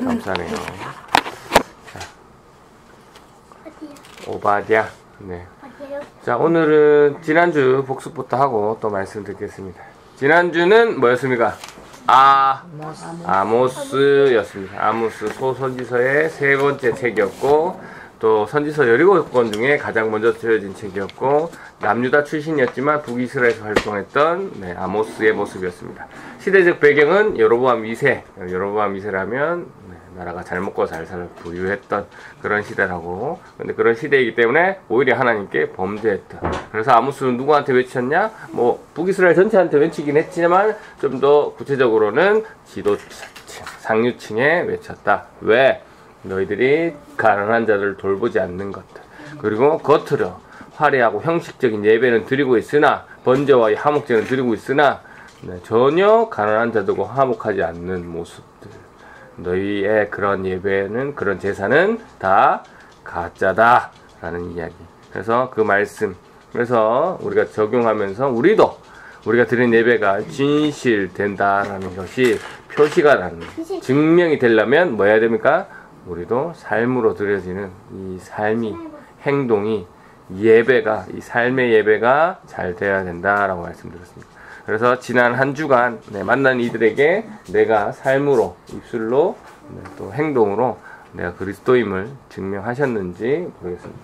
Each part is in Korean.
감사네요. 자, 오바댜. 네. 자, 오늘은 지난주 복습부터 하고 또 말씀드리겠습니다. 지난주는 뭐였습니까? 아모스였습니다. 아모스 소선지서의 세 번째 책이었고, 또 선지서 17권 중에 가장 먼저 쓰여진 책이었고, 남유다 출신이었지만 북이스라엘에서 활동했던 아모스의 모습이었습니다. 시대적 배경은 여로보암 2세. 여로보암 2세라면 나라가 잘 먹고 잘 살아 부유했던 그런 시대라고. 근데 그런 시대이기 때문에 오히려 하나님께 범죄했던. 그래서 아모스는 누구한테 외쳤냐? 뭐 북이스라엘 전체한테 외치긴 했지만 좀 더 구체적으로는 지도층, 상류층에 외쳤다. 왜? 너희들이 가난한 자들을 돌보지 않는 것들, 그리고 겉으로 화려하고 형식적인 예배는 드리고 있으나, 번제와 화목제는 드리고 있으나 전혀 가난한 자들과 화목하지 않는 모습들, 너희의 그런 예배는, 그런 제사는 다 가짜다 라는 이야기. 그래서 그 말씀, 그래서 우리가 적용하면서 우리가 드린 예배가 진실된다라는 것이 표시가 나는, 증명이 되려면 뭐 해야 됩니까? 우리도 삶으로 드려지는 이 삶이, 행동이, 예배가, 이 삶의 예배가 잘 돼야 된다라고 말씀드렸습니다. 그래서 지난 한 주간 만난 이들에게 내가 삶으로, 입술로, 또 행동으로 내가 그리스도임을 증명하셨는지 모르겠습니다.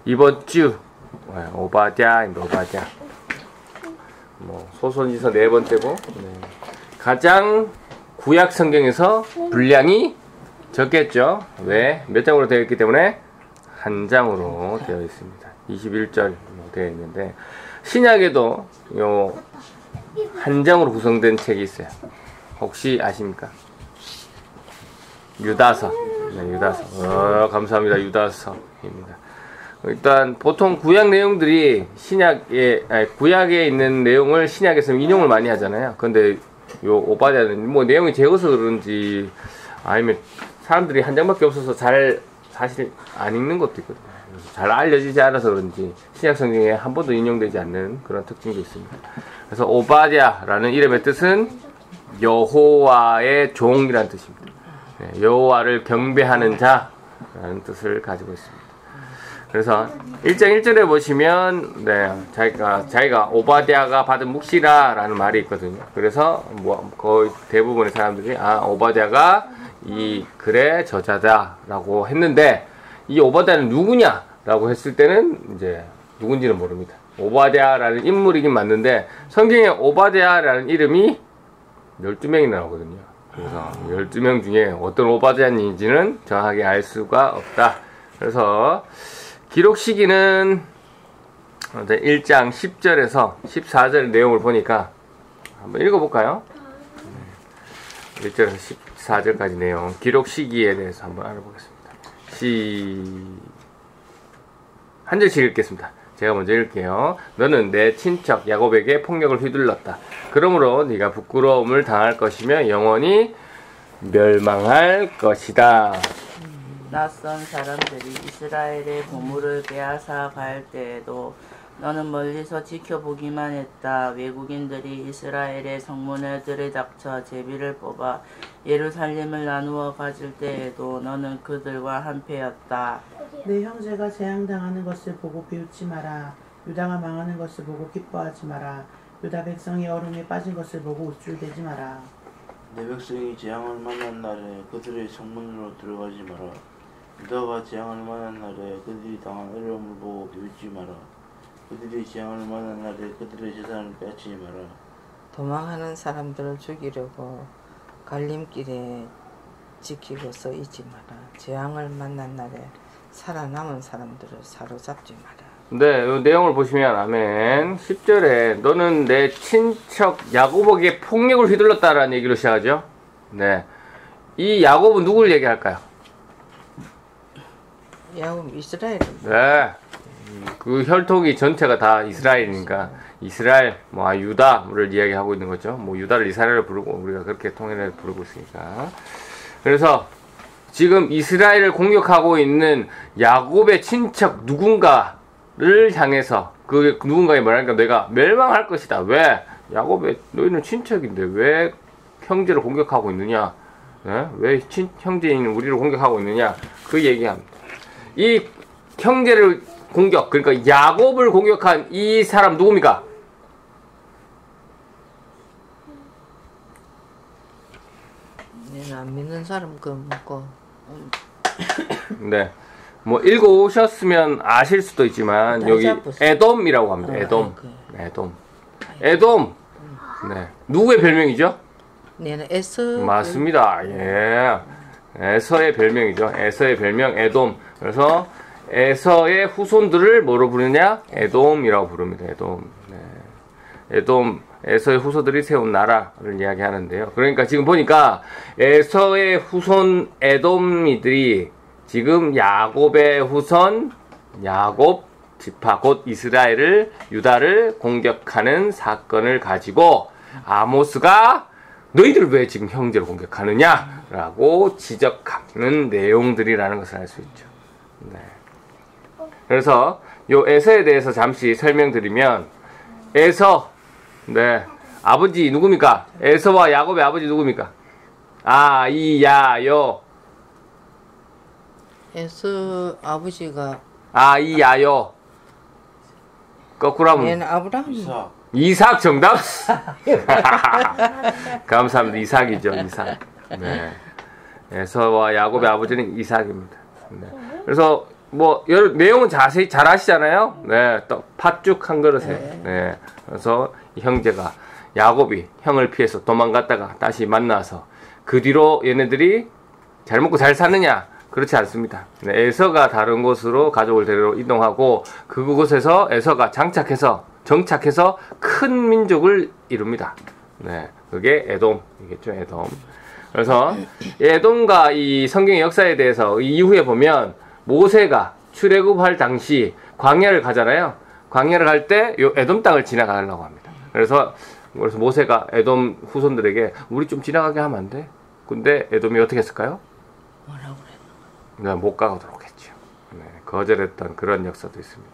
이번 주 오바댜입니다. 오바댜. 소선지서 4번째고, 가장 구약 성경에서 분량이 적겠죠. 왜? 몇 장으로 되어 있기 때문에 한 장으로 되어 있습니다. 21절 되어 있는데, 신약에도 요 한 장으로 구성된 책이 있어요. 혹시 아십니까? 유다서. 유다서. 감사합니다. 유다서입니다. 일단 보통 구약 내용들이 구약에 있는 내용을 신약에서 인용을 많이 하잖아요. 근데 요 오바댜는 뭐 내용이 적어서 그런지, 아니면 사람들이 한 장밖에 없어서 사실 안 읽는 것도 있거든요. 잘 알려지지 않아서 그런지 신약 성경에 한 번도 인용되지 않는 그런 특징도 있습니다. 그래서 오바댜라는 이름의 뜻은 여호와의 종이라는 뜻입니다. 여호와를 경배하는 자라는 뜻을 가지고 있습니다. 그래서 1장 1절에 보시면 자기가 오바댜가 받은 묵시라라는 말이 있거든요. 그래서 거의 대부분의 사람들이 오바댜가 이 글의 저자다라고 했는데, 이 오바댜는 누구냐라고 했을 때는 이제 누군지는 모릅니다. 오바댜라는 인물이긴 맞는데 성경에 오바댜라는 이름이 12명이 나오거든요. 그래서 12명 중에 어떤 오바댜인지는 정확하게 알 수가 없다. 그래서 기록 시기는 1장 10절에서 14절 내용을 보니까 한번 읽어볼까요? 1절에서 14절까지 내용, 기록 시기에 대해서 한번 알아보겠습니다. 한 절씩 읽겠습니다. 제가 먼저 읽을게요. 너는 내 친척 야곱에게 폭력을 휘둘렀다. 그러므로 네가 부끄러움을 당할 것이며 영원히 멸망할 것이다. 낯선 사람들이 이스라엘의 보물을 빼앗아 갈 때에도 너는 멀리서 지켜보기만 했다. 외국인들이 이스라엘의 성문에 들이닥쳐 제비를 뽑아 예루살렘을 나누어 가질 때에도 너는 그들과 한패였다. 내 형제가 재앙당하는 것을 보고 비웃지 마라. 유다가 망하는 것을 보고 기뻐하지 마라. 유다 백성이 얼음에 빠진 것을 보고 우쭐대지 마라. 내 백성이 재앙을 만난 날에 그들의 성문으로 들어가지 마라. 유다가 재앙을 만난 날에 그들이 당한 어려움을 보고 비웃지 마라. 그들이 재앙을 만난 날에 그들의 재산을 빼앗지 마라. 도망하는 사람들을 죽이려고 갈림길에 지키고서 잊지 마라. 재앙을 만난 날에 살아남은 사람들을 사로잡지 마라. 네, 이 내용을 보시면 아멘. 10절에 너는 내 친척 야곱에게 폭력을 휘둘렀다라는 얘기로 시작하죠. 네, 이 야곱은 누굴 얘기할까요? 야곱 이스라엘. 네, 그 혈통이 전체가 다 이스라엘이니까 이스라엘, 유다를 이야기하고 있는 거죠. 유다를 이스라엘을 부르고 우리가 그렇게 통일을 부르고 있으니까. 그래서 지금 이스라엘을 공격하고 있는 야곱의 친척 누군가를 향해서 그 누군가에 뭐라니까 내가 멸망할 것이다. 왜? 야곱의 너희는 친척인데 왜 형제를 공격하고 있느냐? 예? 왜 형제인 우리를 공격하고 있느냐? 그 얘기합니다. 이 형제를 공격, 그러니까 야곱을 공격한 이 사람 누굽니까? 얘는 안 믿는 사람 그 먹고 네. 뭐 읽어오셨으면 아실 수도 있지만 여기 에돔이라고 합니다. 에돔. 에돔. 에돔. 네. 누구의 별명이죠? 얘는 에서 맞습니다. 예. 에서의 별명이죠. 에서의 별명 에돔. 그래서 에서의 후손들을 뭐로 부르냐? 에돔이라고 부릅니다. 에돔. 네. 에돔. 에서의 후손들이 세운 나라를 이야기하는데요. 그러니까 지금 보니까 에서의 후손 에돔이들이 지금 야곱의 후손 야곱 지파 곧 이스라엘을 유다를 공격하는 사건을 가지고 아모스가 너희들 왜 지금 형제를 공격하느냐라고 지적하는 내용들이라는 것을 알 수 있죠. 네. 그래서 요 에서에 대해서 잠시 설명드리면 에서 네 아버지 누굽니까? 에서와 야곱의 아버지 누굽니까? 아이야요. 에서 아버지가 아이야요. 거꾸로 하면 얘는 아브라함 이삭. 이삭 정답. 감사합니다. 이삭이죠. 이삭. 네. 에서와 야곱의 아버지는 이삭입니다. 네. 그래서 뭐 여러 내용은 자세히 잘 아시잖아요. 네. 또 팥죽 한 그릇에. 네. 그래서 이 형제가 야곱이 형을 피해서 도망갔다가 다시 만나서 그 뒤로 얘네들이 잘 먹고 잘 사느냐? 그렇지 않습니다. 네. 에서가 다른 곳으로 가족을 데리러 이동하고 그곳에서 에서가 정착해서 큰 민족을 이룹니다. 네, 그게 에돔이겠죠, 에돔. 그래서 에돔과 이 성경의 역사에 대해서 이후에 보면 모세가 출애굽할 당시 광야를 가잖아요. 광야를 갈 때 요 에돔 땅을 지나가려고 합니다. 그래서 모세가 에돔 후손들에게 우리 좀 지나가게 하면 안 돼? 근데 에돔이 어떻게 했을까요? 뭐라고 네, 못 가도록 했죠. 네, 거절했던 그런 역사도 있습니다.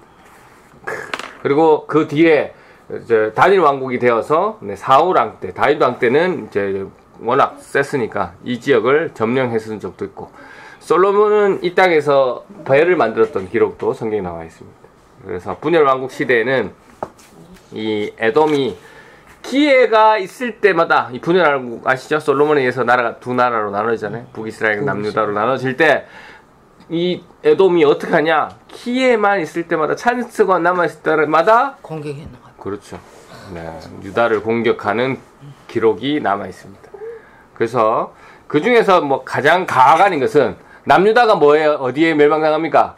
그리고 그 뒤에 이제 단일 왕국이 되어서 사울 왕 때, 다윗 왕 때는 이제 워낙 셌으니까 이 지역을 점령했던 적도 있고, 솔로몬은 이 땅에서 배를 만들었던 기록도 성경에 나와 있습니다. 그래서 분열 왕국 시대에는 이 에돔이 기회가 있을 때마다 이 분열 왕국 아시죠? 솔로몬에 의해서 나라가 두 나라로 나눠지잖아요. 북이스라엘, 남유다로 나눠질 때 이 에돔이 어떻게 하냐? 기회만 있을 때마다 찬스가 남아있을 때마다 공격했는 것 같아요. 그렇죠. 네, 유다를 공격하는 기록이 남아 있습니다. 그래서 그 중에서 뭐 가장 가관인 것은 남유다가 뭐예요? 어디에 멸망당합니까?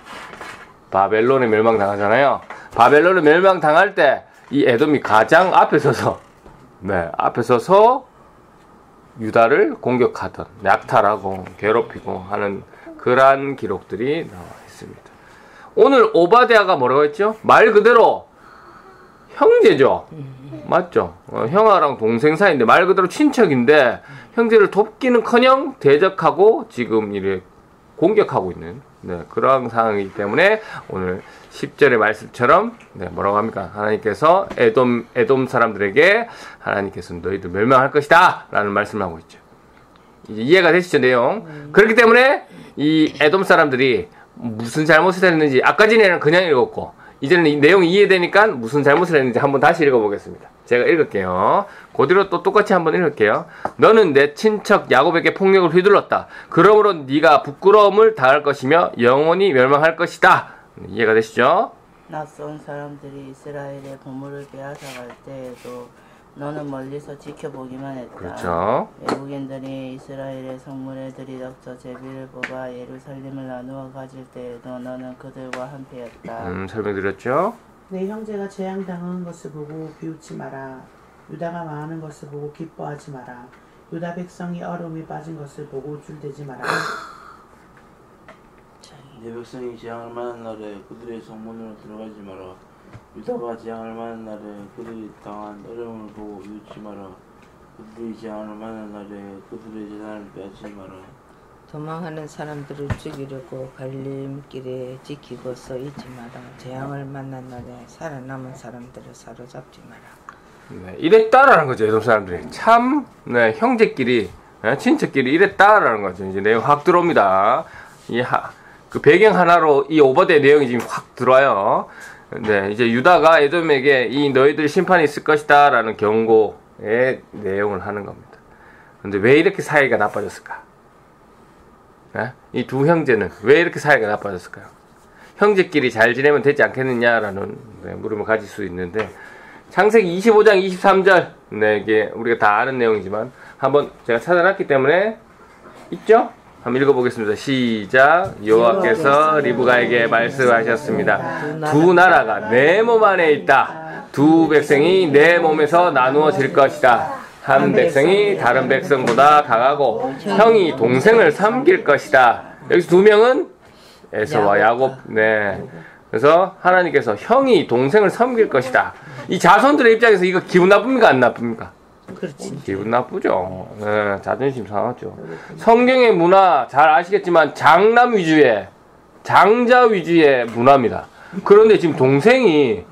바벨론에 멸망당하잖아요. 바벨론에 멸망당할 때 이 에돔이 가장 앞에 서서 앞에 서서 유다를 공격하던 약탈하고 괴롭히고 하는 그러한 기록들이 나와 있습니다. 오늘 오바댜가 뭐라고 했죠? 말 그대로 형제죠. 맞죠? 형아랑 동생 사이인데 말 그대로 친척인데 형제를 돕기는커녕 대적하고 지금 이래 공격하고 있는 그런 상황이기 때문에 오늘 10절의 말씀처럼 뭐라고 합니까? 하나님께서 에돔 사람들에게 하나님께서 너희들 멸망할 것이다 라는 말씀을 하고 있죠. 이제 이해가 되시죠, 내용? 그렇기 때문에 이 에돔 사람들이 무슨 잘못을 했는지 아까 전에는 그냥 읽었고 이제는 이 내용이 이해되니까 무슨 잘못을 했는지 한번 다시 읽어보겠습니다. 제가 읽을게요. 그대로 또 똑같이 한번 읽을게요. 너는 내 친척 야곱에게 폭력을 휘둘렀다. 그러므로 네가 부끄러움을 당할 것이며 영원히 멸망할 것이다. 이해가 되시죠? 낯선 사람들이 이스라엘의 보물을 빼앗아갈 때에도 너는 멀리서 지켜보기만 했다. 그렇죠. 외국인들이 이스라엘의 성문에 들이닥쳐 제비를 뽑아 예루살렘을 나누어 가질 때에도 너는 그들과 한패였다. 설명드렸죠? 내 형제가 재앙당한 것을 보고 비웃지 마라. 유다가 망하는 것을 보고 기뻐하지 마라. 유다 백성이 어려움에 빠진 것을 보고 우쭐대지 마라. 내 백성이 재앙을 만난 날에 그들의 성문으로 들어가지 마라. 유다가 재앙을 만난 날에 그들이 당한 어려움을 보고 비웃지 마라. 그들이 재앙을 만난 날에 그들의 재산을 빼앗지 마라. 도망하는 사람들을 죽이려고 갈림길에 지키고 서 있지 마라. 재앙을 만난 날에 살아남은 사람들을 사로잡지 마라. 네, 이랬다라는 거죠. 에돔 사람들이 참 네, 형제끼리 친척끼리 이랬다라는 거죠. 이제 내용 확 들어옵니다. 그 배경 하나로 이 오버대 내용이 지금 확 들어와요. 네, 이제 유다가 에돔에게 이 너희들 심판이 있을 것이다라는 경고의 내용을 하는 겁니다. 근데 왜 이렇게 사이가 나빠졌을까? 네? 이 두 형제는 왜 이렇게 사이가 나빠졌을까요? 형제끼리 잘 지내면 되지 않겠느냐라는 물음을 가질 수 있는데 창세기 25장 23절 네, 이게 우리가 다 아는 내용이지만 한번 제가 찾아놨기 때문에 있죠? 한번 읽어보겠습니다. 시작. 여호와께서 리브가에게 말씀하셨습니다. 두 나라가 내 몸 안에 있다. 두 백성이 내 몸에서 나누어질 것이다. 한 백성이 다른 백성보다 강하고 형이 동생을 섬길 것이다. 여기서 두 명은 에서와 야곱. 네. 그래서 하나님께서 형이 동생을 섬길 것이다. 이 자손들의 입장에서 이거 기분 나쁩니까? 안 나쁩니까? 그렇지. 기분 나쁘죠. 네, 자존심 상하죠. 성경의 문화 잘 아시겠지만 장남 위주의 장자 위주의 문화입니다. 그런데 지금 동생이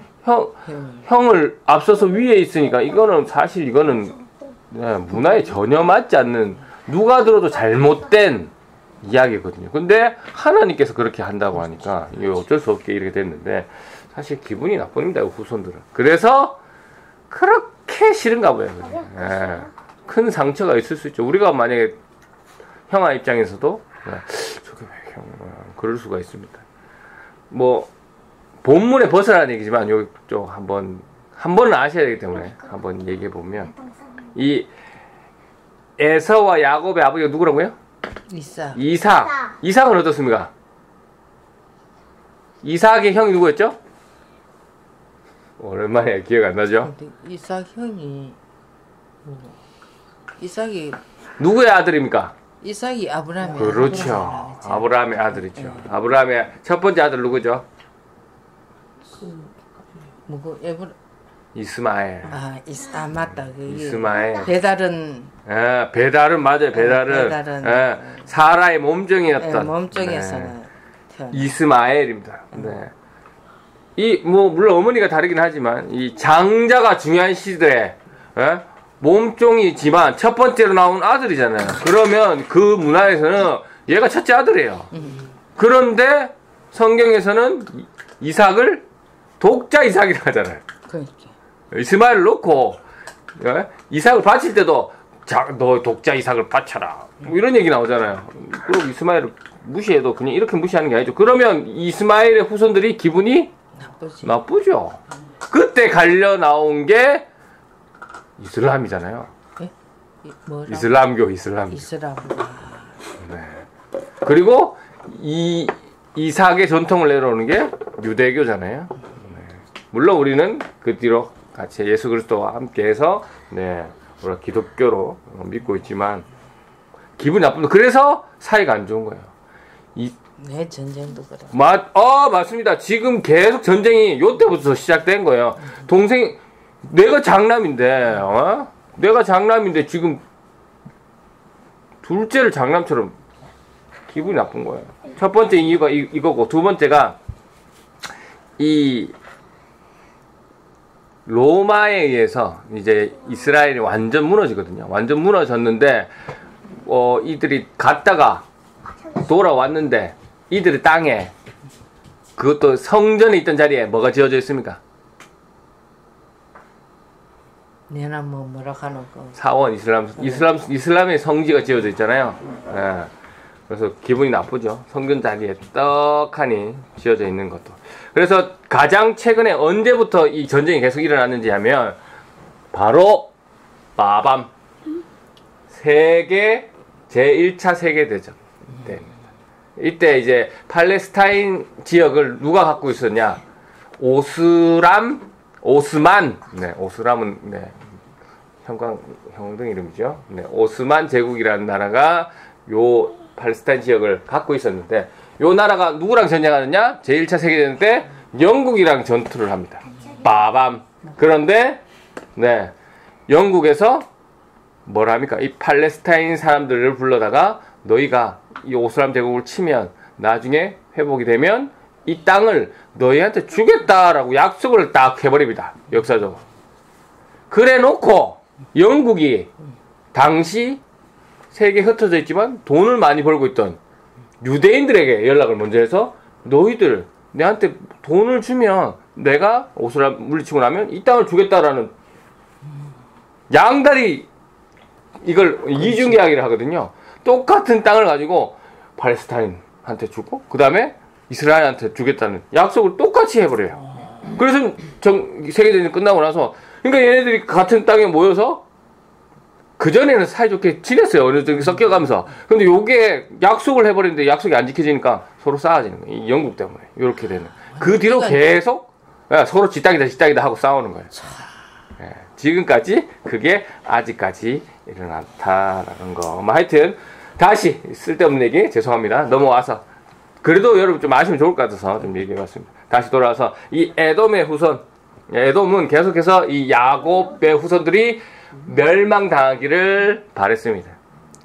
형을 앞서서 위에 있으니까 이거는 사실 이거는 네, 문화에 전혀 맞지 않는 누가 들어도 잘못된 이야기거든요. 근데 하나님께서 그렇게 한다고 하니까 이게 어쩔 수 없게 이렇게 됐는데 사실 기분이 나쁩니다. 후손들은. 그래서 그렇게 싫은가 봐요. 예. 큰 상처가 있을 수 있죠. 우리가 만약에 형아 입장에서도 저게 왜 형 그럴 수가 있습니다. 뭐 본문에 벗어나는 얘기지만 여기 좀 한 번은 아셔야 되기 때문에 한번 얘기해 보면 이 에서와 야곱의 아버지가 누구라고요? 이삭은 어떻습니까? 이삭의 형이 누구였죠? 오랜만에 기억 안 나죠? 이삭 형이 이삭이 누구의 아들입니까? 이삭이 아브라함의 그렇죠. 아브라함의 아들이죠. 아브라함의 첫 번째 아들 누구죠? 뭐고 이스마엘. 맞다. 이스마엘. 배달은 배달은 맞아요. 배달은 사라의 몸종이었던. 몸종에서는 태어난 이스마엘입니다. 네. 물론 어머니가 다르긴 하지만 이 장자가 중요한 시대에 몸종이지만 첫 번째로 나온 아들이잖아요. 그러면 그 문화에서는 얘가 첫째 아들이에요. 그런데 성경에서는 이삭을 독자 이삭이라고 하잖아요. 그렇죠. 이스마엘을 놓고 이삭을 바칠 때도 너 독자 이삭을 바쳐라 뭐 이런 얘기 나오잖아요. 그리고 이스마엘을 무시해도 그냥 이렇게 무시하는 게 아니죠. 그러면 이스마엘의 후손들이 기분이 나쁘죠. 그때 갈려 나온 게 이슬람이잖아요. 이슬람교. 네. 그리고 이삭의 전통을 내려오는 게 유대교잖아요. 네. 물론 우리는 그 뒤로 같이 예수 그리스도와 함께해서 우리가 기독교로 믿고 있지만 기분이 나쁩니다. 그래서 사이가 안 좋은 거예요. 전쟁도 그래. 맞습니다. 지금 계속 전쟁이 요때부터 시작된 거예요. 내가 장남인데 지금 둘째를 장남처럼 기분이 나쁜 거예요. 첫 번째 이유가 이거고, 두 번째가 이 로마에 의해서 이제 이스라엘이 완전 무너지거든요. 완전 무너졌는데 이들이 갔다가 돌아왔는데 이들의 땅에 그것도 성전에 있던 자리에 뭐가 지어져 있습니까? 내나 뭐라 하는 거. 사원 이슬람의 성지가 지어져 있잖아요. 예. 그래서 기분이 나쁘죠. 성전 자리에 떡하니 지어져 있는 것도. 그래서 가장 최근에 언제부터 이 전쟁이 계속 일어났는지 하면 바로 바밤 제1차 세계대전 때입니다. 이때 이제 팔레스타인 지역을 누가 갖고 있었냐? 오스만. 오스람은 형등 이름이죠. 오스만 제국이라는 나라가 요 팔레스타인 지역을 갖고 있었는데, 요 나라가 누구랑 전쟁하느냐? 제1차 세계대전 때 영국이랑 전투를 합니다. 빠밤. 그런데 영국에서 뭘 합니까? 이 팔레스타인 사람들을 불러다가 너희가 이 오스람 제국을 치면 나중에 회복이 되면 이 땅을 너희한테 주겠다라고 약속을 딱 해버립니다. 역사적으로. 그래 놓고 영국이 당시 세계에 흩어져 있지만 돈을 많이 벌고 있던 유대인들에게 연락을 먼저 해서 너희들 내한테 돈을 주면 내가 옷을 물리치고 나면 이 땅을 주겠다라는 양다리 이걸 이중계약을 하거든요. 똑같은 땅을 가지고 팔레스타인한테 주고 그 다음에 이스라엘한테 주겠다는 약속을 똑같이 해버려요. 그래서 세계대전이 끝나고 나서 그러니까 얘네들이 같은 땅에 모여서 그전에는 사이좋게 지냈어요. 어느 정도 섞여가면서. 근데 요게 약속을 해버리는데 약속이 안 지켜지니까 서로 싸워지는 거예요. 이 영국 때문에. 이렇게 되는. 그 뒤로 계속 서로 지딱이다 하고 싸우는 거예요. 예, 지금까지 그게 아직까지 일어났다라는 거. 뭐 하여튼 다시 쓸데없는 얘기 죄송합니다. 넘어와서 그래도 여러분 좀 아시면 좋을 것 같아서 좀 얘기해봤습니다. 다시 돌아와서 이 에돔의 후손, 에돔은 계속해서 이 야곱의 후손들이 멸망당하기를 바랬습니다.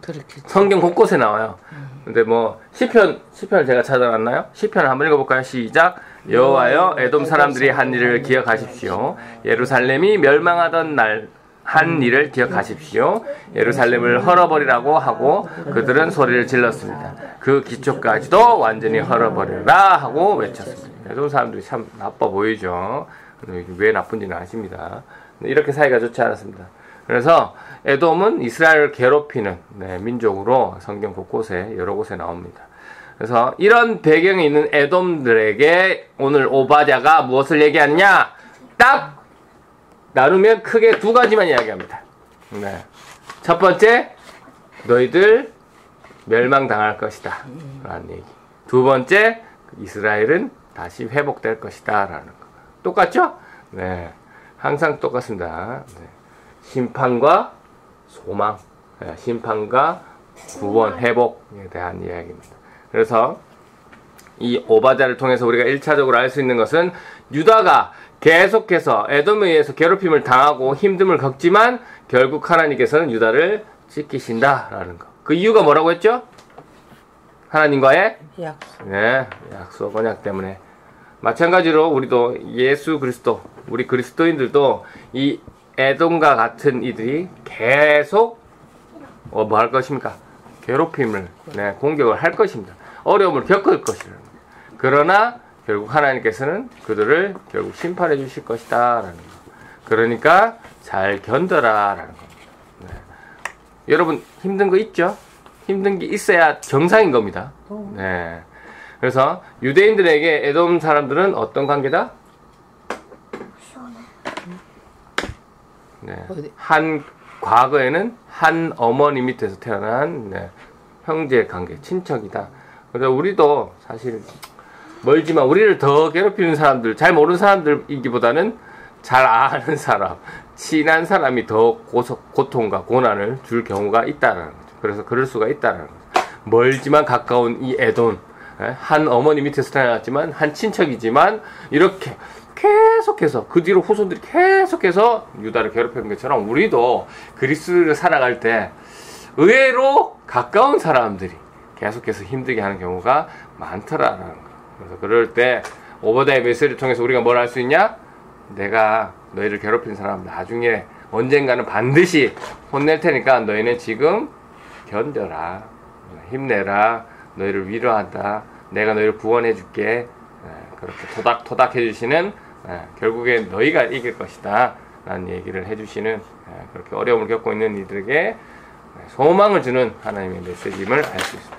그렇겠죠. 성경 곳곳에 나와요. 근데 뭐 시편을 제가 찾아놨나요? 시편을 한번 읽어볼까요? 시작. 여호와여 에돔 사람들이 한 일을 기억하십시오. 예루살렘이 멸망하던 날 한 일을 기억하십시오. 예루살렘을 헐어버리라고 하고 그들은 소리를 질렀습니다. 그 기초까지도 완전히 헐어버려라 하고 외쳤습니다. 에돔 사람들이 참 나빠 보이죠. 왜 나쁜지는 아십니다. 이렇게 사이가 좋지 않았습니다. 그래서 에돔은 이스라엘을 괴롭히는 민족으로 성경 곳곳에 여러 곳에 나옵니다. 그래서 이런 배경에 있는 에돔들에게 오늘 오바댜가 무엇을 얘기하느냐? 딱 나누면 크게 두 가지만 이야기합니다. 첫 번째, 너희들 멸망당할 것이다 라는 얘기. 두 번째, 이스라엘은 다시 회복될 것이다 라는 거. 똑같죠? 네, 항상 똑같습니다. 네. 심판과 소망, 심판과 구원, 회복에 대한 이야기입니다. 그래서 이 오바댜를 통해서 우리가 1차적으로 알 수 있는 것은 유다가 계속해서 에돔에 의해서 괴롭힘을 당하고 힘듦을 겪지만 결국 하나님께서는 유다를 지키신다라는 거. 그 이유가 뭐라고 했죠? 하나님과의 약속 언약 때문에. 마찬가지로 우리도 예수 그리스도, 우리 그리스도인들도 이 에돔과 같은 이들이 계속 뭐 할 것입니까? 괴롭힘을, 공격을 할 것입니다. 어려움을 겪을 것이라는 거예요. 그러나 결국 하나님께서는 그들을 결국 심판해 주실 것이다 라는 거. 그러니까 잘 견뎌라 라는 겁니다. 네. 여러분 힘든 거 있죠? 힘든 게 있어야 정상인 겁니다. 네. 그래서 유대인들에게 에돔 사람들은 어떤 관계다? 네. 과거에는 한 어머니 밑에서 태어난 형제 관계, 친척이다. 그래서 우리도 사실 멀지만 우리를 더 괴롭히는 사람들, 잘 모르는 사람들이기보다는 잘 아는 사람, 친한 사람이 더 고통과 고난을 줄 경우가 있다는 거죠. 그래서 그럴 수가 있다는 거죠. 멀지만 가까운 이 에돔, 한 어머니 밑에서 태어났지만 한 친척이지만 이렇게 계속해서 그 뒤로 후손들이 계속해서 유다를 괴롭히는 것처럼 우리도 그리스도를 살아갈 때 의외로 가까운 사람들이 계속해서 힘들게 하는 경우가 많더라라는 거. 그래서 그럴 때 오바댜의 메시지를 통해서 우리가 뭘 할 수 있냐? 내가 너희를 괴롭힌 사람 나중에 언젠가는 반드시 혼낼 테니까 너희는 지금 견뎌라, 힘내라, 너희를 위로한다, 내가 너희를 구원해 줄게. 그렇게 토닥토닥 해주시는, 결국에 너희가 이길 것이다 라는 얘기를 해주시는, 그렇게 어려움을 겪고 있는 이들에게 소망을 주는 하나님의 메시지임을 알 수 있습니다.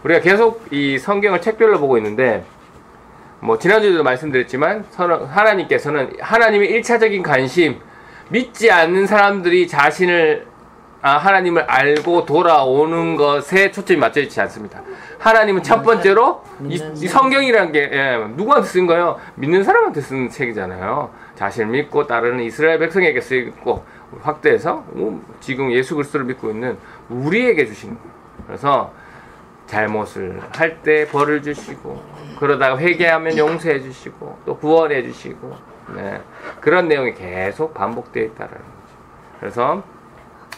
우리가 계속 이 성경을 책별로 보고 있는데, 뭐 지난주에도 말씀드렸지만 하나님께서는 하나님의 1차적인 관심, 믿지 않는 사람들이 하나님을 알고 돌아오는 것에 초점이 맞춰 있지 않습니다. 하나님은 첫 번째로 이 성경이라는 게 누구한테 쓴 거예요? 믿는 사람한테 쓴 책이잖아요. 자신을 믿고 따르는 이스라엘 백성에게 쓰고 확대해서 지금 예수 그리스도를 믿고 있는 우리에게 주시는 거예요. 그래서 잘못을 할 때 벌을 주시고, 그러다가 회개하면 용서해 주시고, 또 구원해 주시고, 그런 내용이 계속 반복되어 있다는 거죠. 그래서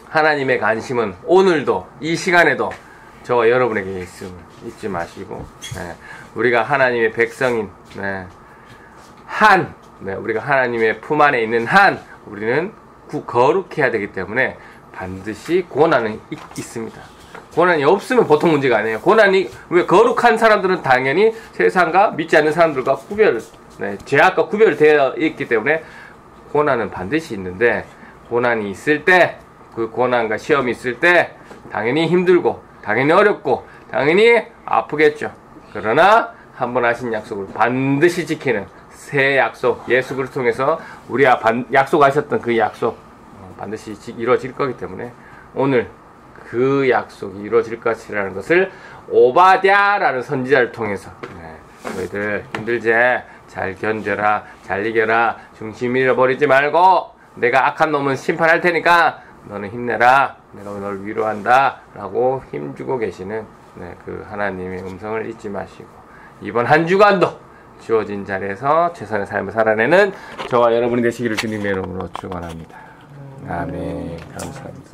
하나님의 관심은 오늘도 이 시간에도 저와 여러분에게 있음을 잊지 마시고, 우리가 하나님의 백성인 우리가 하나님의 품 안에 있는 우리는 거룩해야 되기 때문에 반드시 고난은 있습니다. 고난이 없으면 보통 문제가 아니에요. 고난이 왜 거룩한 사람들은 당연히 세상과 믿지 않는 사람들과 죄악과 구별되어 있기 때문에 고난은 반드시 있는데 고난이 있을 때 그 고난과 시험이 있을 때 당연히 힘들고 당연히 어렵고 당연히 아프겠죠. 그러나 한 번 하신 약속을 반드시 지키는 새 약속 예수 그리스도 통해서 우리와 약속하셨던 그 약속 반드시 이루어질 거기 때문에 오늘 그 약속이 이루어질 것이라는 것을 오바댜라는 선지자를 통해서 너희들 힘들지 잘 견뎌라 잘 이겨라 중심 잃어버리지 말고 내가 악한 놈은 심판할 테니까 너는 힘내라 내가 너를 위로한다 라고 힘주고 계시는 그 하나님의 음성을 잊지 마시고 이번 한 주간도 주어진 자리에서 최선의 삶을 살아내는 저와 여러분이 되시기를 주님의 이름으로 축원합니다. 아멘. 감사합니다.